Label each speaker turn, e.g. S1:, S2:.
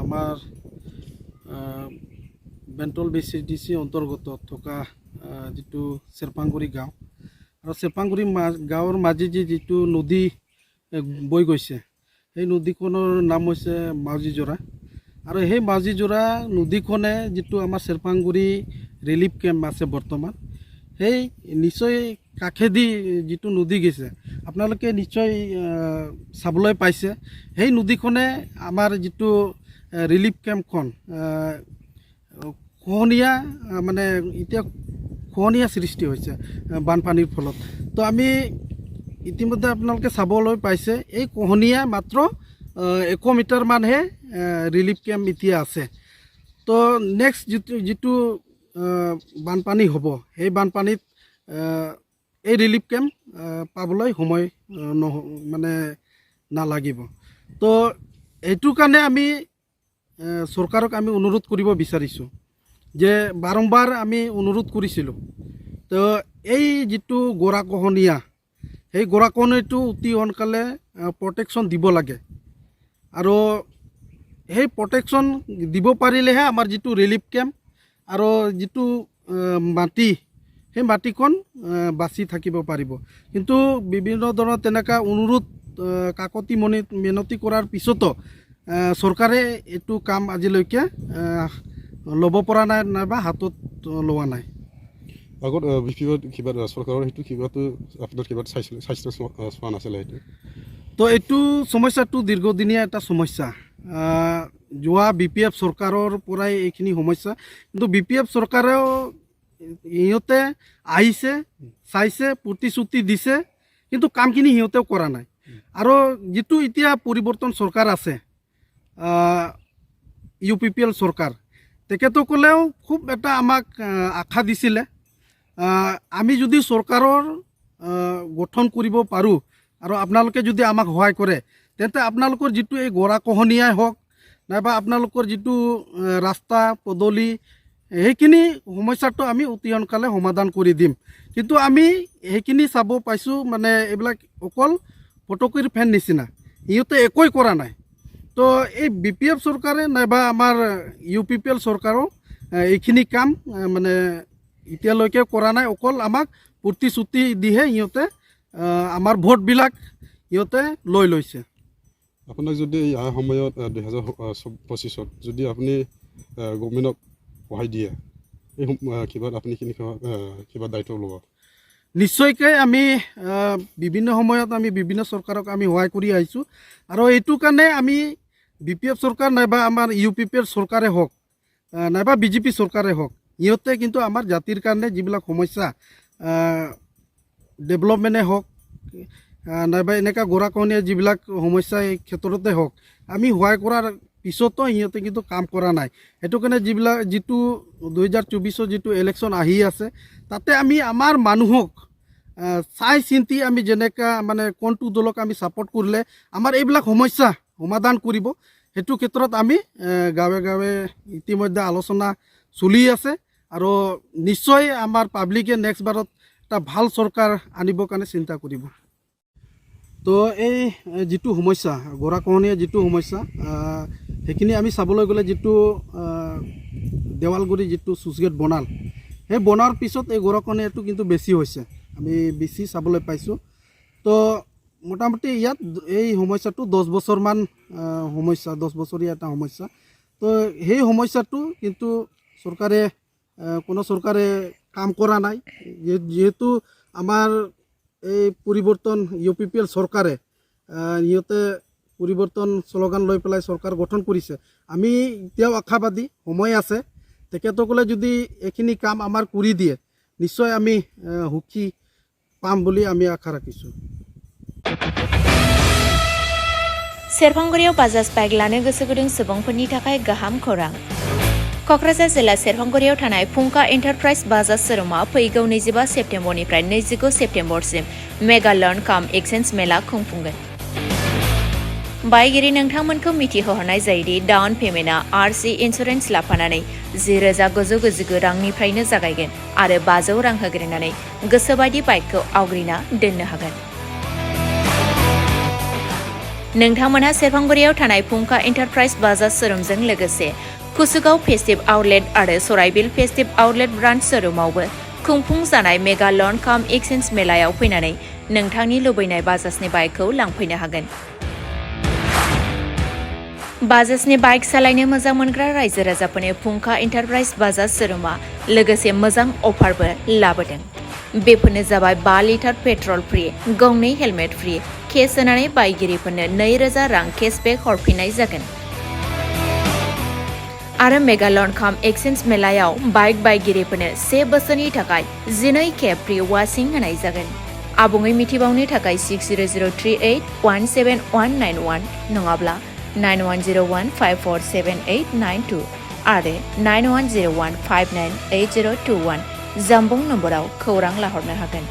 S1: আমাৰ বেণ্টল BCDC অন্তৰ্গত থকা যিটো চেৰপাংগুৰি গাঁও আৰু চেৰপাংগুৰি গাঁৱৰ মাজে যিটো নদী বৈ গৈছে সেই নদীখনৰ নাম হৈছে মাউজিজোৰা আৰু সেই মাউজিজোৰা নদীখনে যিটো আমাৰ চেৰপাংগুৰি ৰিলিফ কেম্প আছে বৰ্তমান সেই নিশ্চয় কাষেদি যিটো নদী গৈছে আপোনালোকে নিশ্চয় চাবলৈ পাইছে সেই নদীখনে আমাৰ যিটো ৰিলিফ কেম্পখন খহনীয়া মানে এতিয়া খহনীয়া সৃষ্টি হৈছে বানপানীৰ ফলত তো আমি ইতিমধ্যে আপোনালোকে চাবলৈ পাইছে এই খহনীয়া মাত্ৰ 1 মিটাৰ মানহে ৰিলিফ কেম্প এতিয়া আছে তো নেক্সট যিটো বানপানী হ'ব সেই বানপানীত এই ৰিলিফ কেম্প পাবলৈ সময় মানে নালাগিব তো এইটোৰ কাৰণে আমি চৰকাৰক আমি অনুৰোধ কৰিব বিচাৰিছোঁ যে বাৰম্বাৰ আমি অনুৰোধ কৰিছিলোঁ তো এই যিটো গৰাখহনীয়া সেই গৰাখহনীয়াটো অতি সোনকালে প্ৰটেকশ্যন দিব লাগে আৰু সেই প্ৰটেকশ্যন দিব পাৰিলেহে আমাৰ যিটো ৰিলিফ কেম্প আৰু যিটো মাটি সেই মাটিখন বাচি থাকিব পাৰিব কিন্তু বিভিন্ন ধৰণৰ তেনেকুৱা অনুৰোধ কাকতি মিনতি কৰাৰ পিছতো চৰকাৰে এইটো কাম আজিলৈকে ল'ব পৰা নাই নাইবা হাতত লোৱা নাই
S2: আগত কিবা চৰকাৰৰ সেইটো কিবাটো আপোনাৰ কিবা স্বাস্থ্য চোৱা নাছিলে সেইটো
S1: তো এইটো সমস্যাটো দীৰ্ঘদিনীয়া এটা সমস্যা যোৱা BPF চৰকাৰৰ পৰাই এইখিনি সমস্যা কিন্তু BPF চৰকাৰেও সিহঁতে আহিছে চাইছে প্ৰতিশ্ৰুতি দিছে কিন্তু কামখিনি সিহঁতেও কৰা নাই আৰু যিটো এতিয়া পৰিৱৰ্তন চৰকাৰ আছে UPPL চৰকাৰ তেখেতসকলেও খুব এটা আমাক আশা দিছিলে আমি যদি চৰকাৰৰ গঠন কৰিব পাৰোঁ আৰু আপোনালোকে যদি আমাক সহায় কৰে তেন্তে আপোনালোকৰ যিটো এই গৰাখহনীয়াই হওক নাইবা আপোনালোকৰ যিটো ৰাস্তা পদূলি সেইখিনি সমস্যাটো আমি অতি সোনকালে সমাধান কৰি দিম কিন্তু আমি সেইখিনি চাব পাইছোঁ মানে এইবিলাক অকল ফটকীৰ ফেন নিচিনা সিহঁতে একোৱেই কৰা নাই তো এই BPF চৰকাৰে নাইবা আমাৰ UPPL চৰকাৰো এইখিনি কাম মানে এতিয়ালৈকে কৰা নাই অকল আমাক প্ৰতিশ্ৰুতি দিহে সিহঁতে আমাৰ ভোটবিলাক সিহঁতে লৈ লৈছে
S2: আপোনাক যদি এই সময়ত 2025 যদি আপুনি গভৰ্ণমেণ্টক সহায় দিয়ে এই কিবা আপুনি কিবা দায়িত্ব ল'ব
S1: নিশ্চয়কৈ আমি বিভিন্ন সময়ত আমি বিভিন্ন চৰকাৰক আমি সহায় কৰি আহিছোঁ আৰু এইটো কাৰণে আমি BPF চৰকাৰ নাইবা আমাৰ UPPL চৰকাৰে হওক নাইবা BJP চৰকাৰে হওক সিহঁতে কিন্তু আমাৰ জাতিৰ কাৰণে যিবিলাক সমস্যা ডেভেলপমেণ্টে হওক নাইবা এনেকুৱা গৰাখহনীয়া যিবিলাক সমস্যা এই ক্ষেত্ৰতে হওক আমি সহায় কৰাৰ পিছতো সিহঁতে কিন্তু কাম কৰা নাই সেইটো কাৰণে যিটো 2024 যিটো ইলেকশ্যন আহি আছে তাতে আমি আমাৰ মানুহক চাই চিন্তি আমি যেনেকুৱা মানে কোনটো দলক আমি ছাপোৰ্ট কৰিলে আমাৰ এইবিলাক সমস্যা সমাধান কৰিব সেইটো ক্ষেত্ৰত আমি গাঁৱে গাঁৱে ইতিমধ্যে আলোচনা চলি আছে আৰু নিশ্চয় আমাৰ পাব্লিকে নেক্সট বাৰত এটা ভাল চৰকাৰ আনিবৰ কাৰণে চিন্তা কৰিব তো এই যিটো সমস্যা গৰাখহনীয়া যিটো সমস্যা সেইখিনি আমি চাবলৈ গ'লে যিটো দেৱালগুৰি যিটো চুইচ গেট বনাল সেই বনোৱাৰ পিছত এই গৰাখহনীয়াটো কিন্তু বেছি হৈছে আমি বেছি চাবলৈ পাইছোঁ তো মোটামুটি ইয়াত এই সমস্যাটো 10 বছৰমান সমস্যা 10 বছৰীয়া এটা সমস্যা তো সেই সমস্যাটো কিন্তু চৰকাৰে কোনো চৰকাৰে কাম কৰা নাই যেহেতু আমাৰ এই পৰিৱৰ্তন UPPL চৰকাৰে সিহঁতে পৰিৱৰ্তন শ্লোগান লৈ পেলাই চৰকাৰ গঠন কৰিছে আমি এতিয়াও আশাবাদী সময় আছে তেখেতসকলে যদি এইখিনি কাম আমাৰ কৰি দিয়ে নিশ্চয় আমি সুখী পাম বুলি আমি আশা ৰাখিছোঁ
S3: सेरफांगुरियाव बाजाज बाइक लानो गोसो गुदुं सुबुंफोरनि थाखाय गाहाम खौरां क'क्राझार जिल्ला सेरफांगुरियाव थानाय फुंका एन्टारप्राइज बाजाज शोरूमा फैगौ 25 सेप्तेम्बरनिफ्राय 29 सेप्तेम्बरसिम मेगा लर्न काम एक्सचेन्ज मेला खुंफुंगोन बायगिरि नोंथांमोनखौ मिथिहोहरनाय जायोदि डाउन पेमेन्टआ RC इन्सुरेन्स लाफानानै 10,999 रांनिफ्रायनो जागायगोन आरो 500 रां होग्रोनानै गोसोबायदि बाइकखौ आवग्रिना दोननो हागोन नोंथांमोनहा सेरफांगुरियाव थानाय फुंखा एन्टारप्राइज बाजार शोरुमजों लोगोसे कुसुगाव फेस्टिभ आउटलेट आरो सराइबिल फेस्टिभ आउटलेट ब्रान्च शोरुमावबो खुंफुं जानाय मेगा लन काम एक्सचेन्ज मेलायाव फैनानै नोंथांनि लुबैनाय बाजाजनि बाइकखौ लांफैनो हागोन। बाजाजनि बाइक सालायनो मोजां मोनग्रा रायजो राजाफोरनि फुंखा एन्टारप्राइज बाजार शोरुमा लोगोसे मोजां अफारबो लाबोदों। बेफोरनो जाबाय 5 लिटार पेट्रल फ्रि, गंनै हेलमेट फ्रि, केस होनानै बायगिरिफोरनो 2000 रां केसबेक हरफिननाय जागोन। आरो मेगा लन काम एक्सचेन्ज मेलायाव बाइक बायगिरिफोरनो 1 बोसोरनि थाखाय 12 खेब फ्रि वाशिं होनाय जागोन। आबुङै मिथिबावनो थाखाय 6003817191 नङाब्ला 9101547892 आरो 9101598021 जामबुं नम्बराव खौरां लाहरनो हागोन।